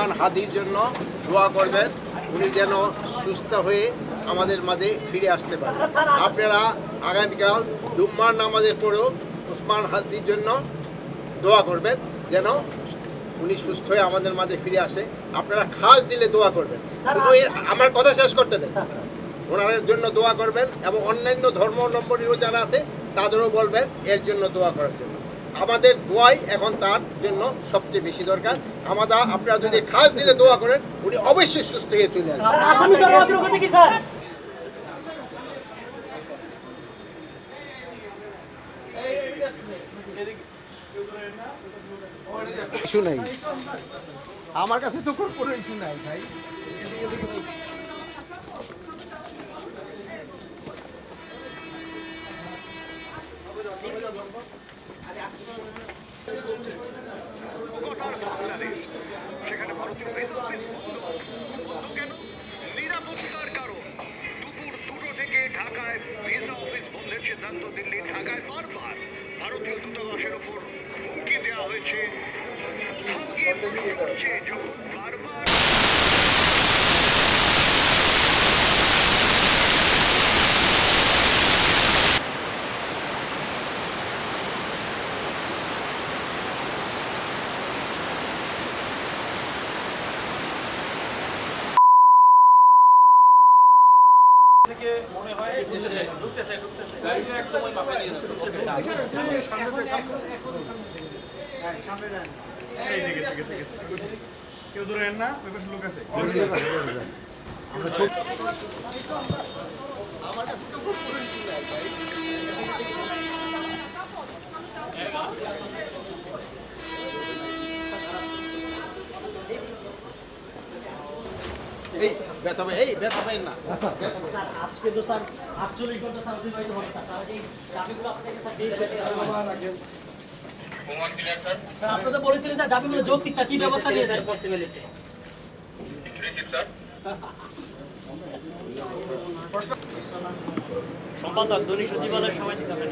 উসমান হাদির জন্য দোয়া করবেন, উনি যেন সুস্থ হয়ে আমাদের মাঝে ফিরে আসতে পারেন। আপনারা আগামীকাল জুম্মার নামাজের পরেও উসমান হাদির জন্য দোয়া করবেন যেন উনি সুস্থ হয়ে আমাদের মাঝে ফিরে আসে। আপনারা খাস দিলে দোয়া করবেন, শুধু আমার কথা শেষ করতে দেন। ওনার জন্য দোয়া করবেন এবং অন্যান্য ধর্মাবলম্বীও যারা আছে তাদেরও বলবেন এর জন্য দোয়া করার জন্য। আমাদের দোয়াই এখন তার জন্য সবচেয়ে বেশি দরকার। আপনারা যদি খাস দিলে দোয়া করেন উনি অবশ্যই সুস্থ হয়ে চলে আসবেন। কিছু নাই আমার কাছে তো কোনো কিছু নাই ভাই। সেখানে ভারতীয় নিরাপত্তার কারণ দুপুর 2টো থেকে ঢাকায় ভিসা অফিস বন্ধের সিদ্ধান্ত দিল্লি। ঢাকায় বারবার ভারতীয় দূতাবাসের উপর হুমকি দেওয়া হয়েছে। কোথাও গিয়ে প্রশ্ন করছে যখন বারবার থেকে মনে হয় ঢুকতেছে গাড়িটা এক সময় মাথায় নিয়ে যাচ্ছে। কেউ ধরেন না, ওই পাশে লোক আছে। আমার কাছে তো কোনো কিছু নাই ভাই। আজকে তো স্যার 48 ঘন্টা স্যার অতিবাহিত হবে স্যার, তার আগে দাবিগুলো আপনাদের স্যার আপনারা বলেছিলেন স্যার দাবিগুলো যৌক্তিক স্যার, কি ব্যবস্থা নিয়েছেন? সম্পাদক দৈনিক সচিবালয়ের সময় ঠিক আছে।